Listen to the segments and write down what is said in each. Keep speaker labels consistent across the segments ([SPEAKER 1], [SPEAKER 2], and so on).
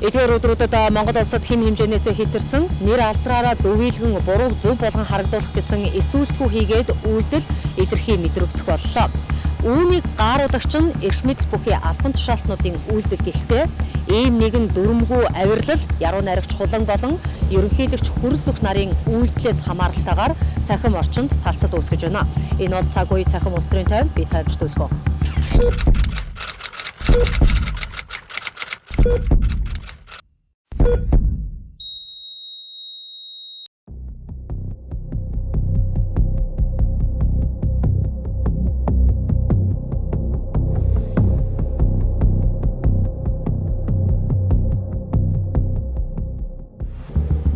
[SPEAKER 1] Эдгээр өдрүүдэд Монгол улсад хэн хэмжээнээс хэтэрсэн нэр алдраараа дөвийлгэн буруу зөв болгон харагдуулах гэсэн эсүүлтгүү хийгээд үйлдэл илэрхий мэдрэгдэх боллоо. Үүнийг гааруулагч нь эрх мэдэл бүхий албан тушаалтнуудын үйлдэл гэлтэй ийм нэгэн дүрмгүй авирлал яруу найрагч Хулан болон ерөнхийлөгч Хүрсүх нарын үйлдэлээс хамааралтайгаар цахим орчинд талцад үүсгэж байна. Энэ бол цаг үе цахим улс төрийн тойм би тайлбарлуулах.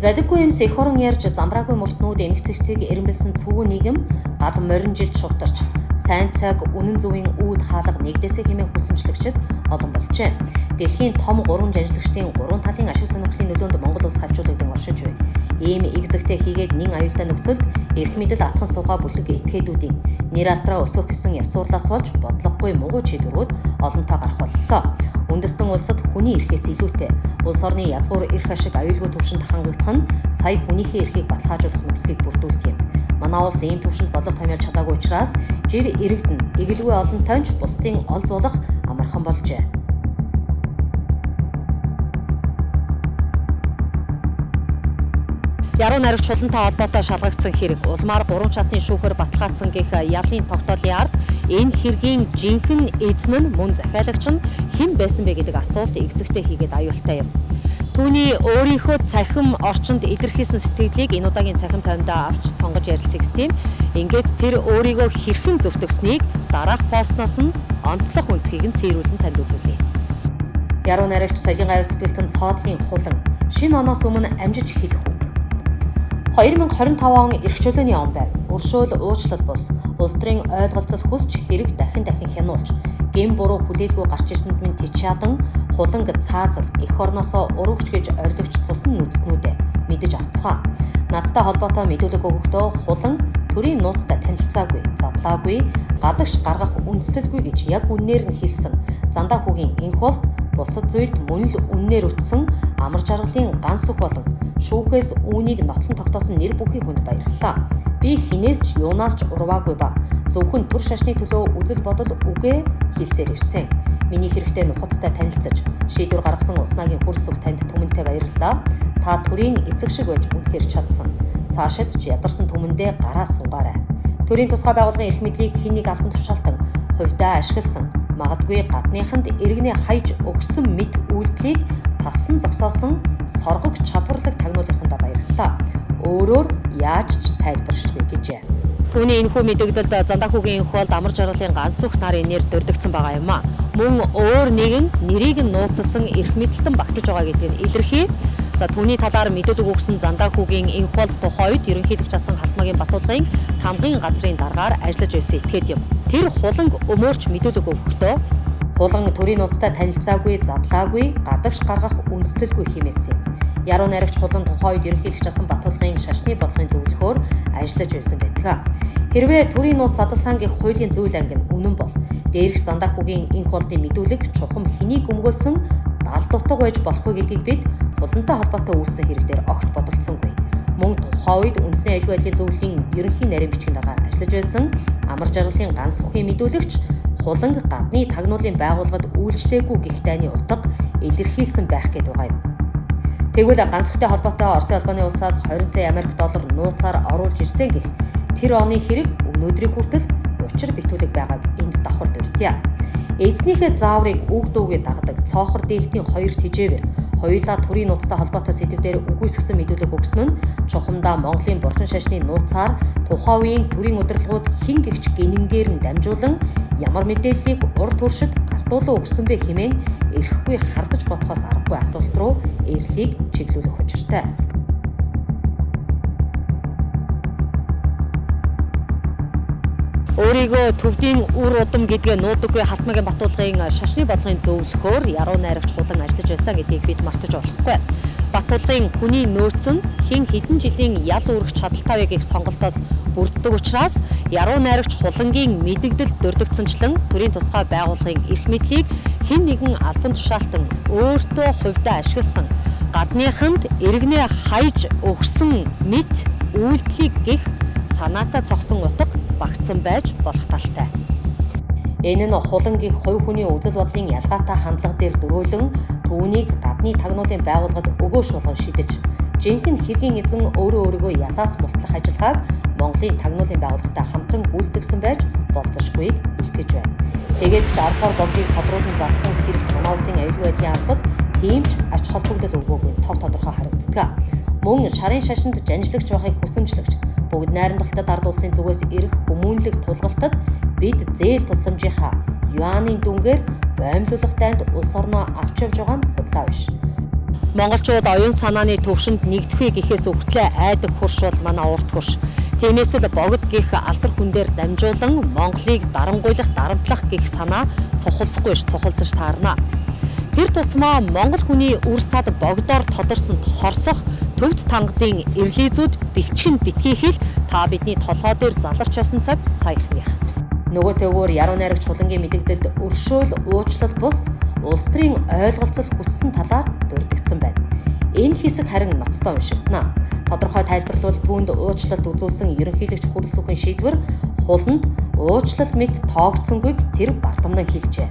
[SPEAKER 1] Задаггүй юмс эх орон ярьж замбраагүй мөртнүүд эмх цэрцгийг эренбэлсэн цөв нийгэм гал морин жилд шугтарч сайн цаг үнэн зөвийн үүд хаалга нэгдээсээ хэмээн хүсэмжлэгчид олон болжээ. Дэлхийн том 3 жанжлагчдын 3 талын ашиг сонирхлын нөлөөнд Монгол улс хавчуулагдсан оршиж байна. Ийм игзэгтэй хийгээд нэн аюултай нөхцөлд эрх мэдэл атхан суугаа бүлэг этгээдүүдийн нэр алдраа өсгөх гэсэн явцуурлаас болж бодлогогүй мугуу чийдвэрүүд олонтоо гарах боллоо. Үндэстэн улсад хүний эрхээс илүүтэй улс орны язгуур эрх ашиг аюулгүй түвшинд хангагдах нь сая хүнийхээ эрхийг баталгаажуулах нөхцөлийг бүрдүүлт юм. Манай улс ийм түвшинд бодлого томьёолж чадаагүй учраас жир иргэдэн эгэлгүй олонтойнч бусдын ол зуулах амархан болжээ. Яруу найрагч Хулантай холбоотой шалгагдсан хэрэг улмаар 3 чатны шүүхээр баталгаажсан гэх ялын тогтоолын ард энэ хэргийн жинхэнэ эзэн нь мөн захиалагч нь хэн байсан бэ гэдэг асуулт игзэгтэй хийгээд аюултай юм. Түүний өөрийнхөө цахим орчинд илэрхийлсэн сэтгэлийг энэ удаагийн цахим таймдаа авч сонгож ярилцъя гэсэн юм. Ингээд тэр өөрийгөө хэрхэн зөвтгсөнийг дараах постноос нь онцлог үнцгийг нь сэрүүлэн танд үзүүлье. Яруу найрагч Соёлын гавь цэцгэлтэн цоодлын Хулан шинэ оноос өмнө амжиж хэлэх үг. 2025 он эрх чөлөөний он байв. Уршуул уучлал бус улс төрийн ойлголцол хүсч хэрэг дахин хянуулж гэм буруу хүлээлгүй гарч ирсэнд минь Тичаадан Хуланг цаазал эх орносоо урагч гэж орилогч цусан нүцтнүүдэ мэдэж авцгаа. Надтай холбоотой мэдүүлэг өгөхдөө Хулан төрийн нууцтай танилцаагүй, задлаагүй, гадагш гаргах үндэслэлгүй гэж яг үннээр нь хэлсэн. Зандаа хүүгийн энх бол бусад зүйлд мөн л үннээр үтсэн амар жаргалын ганс үг болон шүүхээс үүнийг нотлон тогтоосон нэр бүхий хүнд баярлалаа. Би хинээс ч юунаас ч урваагүй ба зөвхөн түр шашны төлөө үзэл бодол үгээ хэлсээр ирсэн. Миний хэрэгтэй нухацтай танилцаж шийдвэр гаргасан ухнаагийн Хүрсүх танд түмэнтэй баярлалаа. Та төрийн эцэг шиг байж үнэхээр чадсан. Цаашид ч ядарсан түмэндээ гараа суугаарай. Төрийн тусгай байгууллагын эрх мэдлийг хэн нэг албан тушаалтан хувьдаа ашигласан. Магадгүй гадныханд иргэнэ хайж өгсөн мэт үйлдэлийг таслан зогсоосон соргог чадварлаг тагнуулынхандаа баярлалаа. Өөрөөр яаж ч тайлбаршгүй гэжээ. Түүний энэхүү мэдээлэлд Зандаа хүүгийн энх бол амар жаргалын ганс үг нарын нэр дурддагсан байгаа юм а. Мөн өөр нэгэн нэрийг нь нууцлсан эрх мэдэлтэн багтаж байгаа гэдгийг илэрхий. За түүний талаар мэдээлэл өгсөн Зандаа хүүгийн энх бол тухайн үед ерөнхийлөгч асан Халтмаагийн Батуулгын тамгын газрын даргаар ажиллаж байсан этгээд юм. Тэр Хуланг өмөрч мэдээлэл өгөхдөө Хулан төрийн нууцтай танилцаагүй, задлаагүй, гадагш гаргах үндэслэлгүй хэмээсэн юм. Яруу найрагч Хулан тухайн үед ерөнхийлөгч асан Батуулгын шашны бодлогын зөвлөхөөр ажиллаж байсан байдаг. Хэрвээ төрийн нууц задалсан гэх хуулийн зүйл анги нь үнэн бол дээрх Зандаа хүүгийн энх болдын мэдүүлэг чухам хэнийг өмгөөлсөн дал дутга байж болох вэ гэдгийг бид Хулантай холбоотой үүссэн хэрэг дээр огт бодолцсонгүй. Мөн тухайн үед үндэсний аюулгүй байдлын зөвлөлийн ерөнхий нарийн бичгийн дарга ажиллаж байсан амар жаргалын ганс бүхий мэдүүлэгч Хуланг гадны тагнуулын байгууллагад үйлчлээгүй гэх дайны утга илэрхийлсэн байх гээд байгаа юм. Тэгвэл ганц бүхтэй холбоотой Оросын албаны улсаас 20 сая Америк доллар нууцаар оруулж ирсэн гэх тэр оны хэрэг өнөөдрийн хүртэл учир битүүлэг байгааг энд давхар дурдъя. Эзнийхээ зааврыг үг дуугээ дагдаг цоохор дээлтийн хоёр тижээвэр хоёулаа төрийн нууцтай холбоотой сэдвээр үгүйсгэсэн мэдүүлэг өгсөн нь чухамдаа Монголын бурхан шашны нууцаар тухайн үеийн төрийн удирдлагууд хин гихч гинэнгээр нь дамжуулан ямар мэдээллийг урд туршид гартуулан өгсөн бэ хэмээн эрхгүй хардаж бодохоос аргагүй асуулт руу эрлийг чиглүүлэх учиртай. Өөрийгөө төвдийн үр удам гэдгээ нуудаггүй Халтмаагийн Батуулгын шашны бодлогын зөвлөхөөр яруу найрагч Хулан ажиллаж байсан гэдгийг бид мартаж болохгүй. Батуулгын хүний нөөц нь хэн хэдэн жилийн ял үүрэх чадaltaй вэ гэх сонголтоос бүрддэг учраас яруу найрагч Хулангийн мэдэгдэл дурддагсанчлан төрийн тусгай байгууллагын эрх мэдлийг хэн нэгэн албан тушаалтан өөртөө хувьдаа ашигласан гадныханд иргэнээ хайж өгсөн мэт үйлдэлийг гэх санаатай цогсон утга багтсан байж болох талтай. Энэ нь хулангийн хувь хүний үзэл бодлын ялгаатай хандлага дээр дөрөөлөн түүнийг гадны тагнуулын байгууллагад өгөөш болгон шидэж, жинхэнэ хэргийн эзэн өөрөө өөрийгөө ялаас мултлах ажиллагааг Монголын тагнуулын байгууллагатай хамтран гүйцэтгэсэн байж болзошгүйг илтгэж байна. Тэгээд ч аргаар богдыг тодруулан зассан хэрэг танаа улсын аюулгүй байдлын албад тийм ч ач холбогдол өгөөгүй тодорхой харагддаг. Мөн шарын шашинд жанжлагч байхыг хүсэмжлэгч бүгд найрамдахтад ард улсын зүгээс ирэх хүмүүнлэг тулгалтад бид зээл тусламжийнхаа юаны дүнгээр боомлуулах дайнд улс орноо авч явж байгаа нь худлаа биш. Монголчууд оюун санааны төвшөнд нэгдэхүй гэхээс өгтлээ айдаг хурш бол манай урт хурш. Тиймээс л богд гих алдар хүн дээр дамжуулан Монголыг дарангуйлах, дарамтлах гих санаа цохолцохгүй ш цохолцож таарна. Тэр тусмаа Монгол хүний үр сад богдоор тодорсонд хорсох төвд тангадын эрлизүүд бэлчгэн битгий хэл та бидний толгой дээр заларч явсан цаг саяхных. Нөгөө төвөөр яруу найрагч хулангийн мэдэгдэлд өршөөл уучлал бус улс төрийн ойлголцол хүссэн талаар дурддагдсан байна. Энэ хэсэг харин ноцтой уншигдана. Тодорхой тайлбарлал түүнд уучлалт үзүүлсэн ерөнхийлөгч Хүрэл Сүхийн шийдвэр хуланд уучлалт мэт тоогдсонгүйг тэр бардамнан хэлжээ.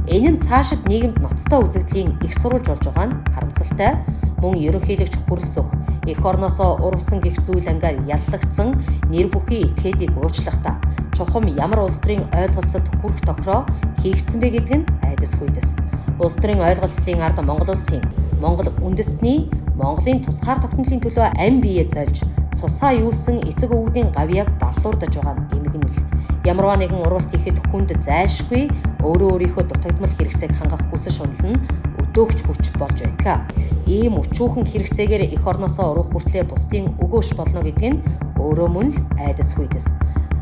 [SPEAKER 1] Энэ нь цаашид нийгэмд ноцтой үзэгдлийн их сурвалж болж байгаа нь харамсалтай. Мөн ерөнхийлөгч Хүрэл Сүх эх орносоо урвсан гих зүйл ангаар яллагдсан нэр бүхий этгээдийг уучлахдаа чухам ямар улс төрийн ойлголцод хүрэх тохироо хийгдсэн бэ гэдэг нь айдасгүй дэс. Улс төрийн ойлголцлын ард Монгол улсын Монгол үндэстний Монголын тусгаар тогтнолын төлөө ам биеэ зольж цусаа юусан эцэг өвгдийн гавьяаг баллуурдаж байгаа нь эмгэнэл. Ямарваа нэгэн уралт хийхэд хүнд зайлшгүй өөрөө өөрийнхөө дутагдмал хэрэгцээг хангах хүсэл шунал нь өдөөгч хүч болж байдаг. Ийм өчүүхэн хэрэгцээгээр эх орносоо уруух хүртлээр бусдын өгөөш болно гэдэг нь өөрөө мөн л айдасгүй дэс.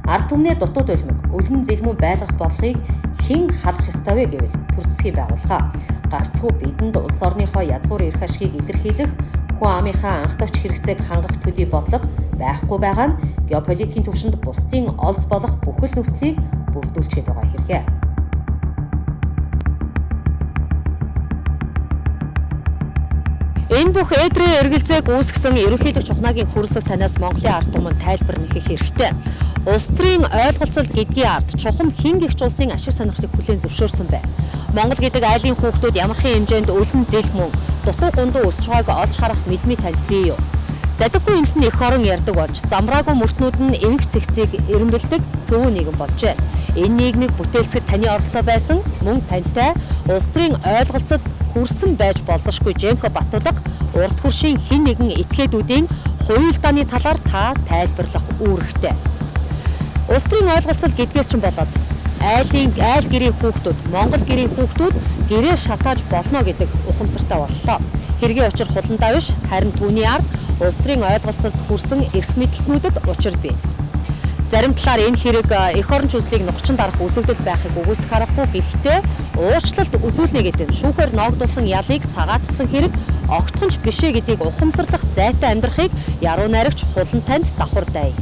[SPEAKER 1] Ард түмний дутууд улмиг өлгөн зэлмэн байлгах бодлогыг хэн харах ёстой вэ гэвэл төр засгийн байгууллага. Гарцгүй бидэнд улс орныхоо язгуур эрх ашгийг илэрхийлэх, хүн амынхаа анхдагч хэрэгцээг хангах төдий бодлого байхгүй байгаа нь геополитикийн түвшинд бусдын олз болох бүхэл нөхцөлийг бүрдүүлчихэд байгаа хэрэгэ. Энэ бүх эдрийн эргэлзээг үүсгэсэн ерөнхийлөгч Ухнагийн хүрэлцэг танаас Монголын ард түмэнд тайлбар нэхэх хэрэгтэй. Улс төрийн ойлголцол гэдгийн ард чухам хин гихч улсын ашиг сонирхлыг хүлээн зөвшөөрсөн байна. Монгол гэдэг айлын хүүхдүүд ямархан хэмжээнд өлөн зэл мөн дутуу гундуу өсч байгааг олж харах мэлмий танд бий юу? Задаггүй юмсан эх орон ярддаг болж замраагүй мөртнүүд нь эмх цэгцийг эренбэлдэг зөвхөн нийгэм болжээ. Энэ нийгмийг бүтээлцэхэд таны оролцоо байсан мөн тантай улс төрийн ойлголцод хүрсэн байж болзошгүй Жемхо Батулга урт хуршийн хэн нэгэн этгээдүүдийн хуйлдааны талаар та тайлбарлах үүрэгтэй. Улс төрийн ойлголцол гэдгээс ч болоод айл гэрийн хүүхдүүд, Монгол гэрийн хүүхдүүд гэрээ шатааж болно гэдэг ухамсартай боллоо. Хэргийн учир хуландаа биш, харин түүний ард улс төрийн ойлголцолд хүрсэн эрх мэдлэгнүүдэд учир бий. Зарим талаар энэ хэрэг эх орон чөлсийг нухчин дарах үзэгдэл байхыг үгүйсэх аргагүй. Гэхдээ уучлалт үзүүлнэ гэдэг нь шүүхээр ноогдуулсан ялыг цагаатгсан хэрэг огтхонч бишээ гэдгийг ухамсарлах зайтай амьдрахыг яруу найрагч хулан танд давхар дай.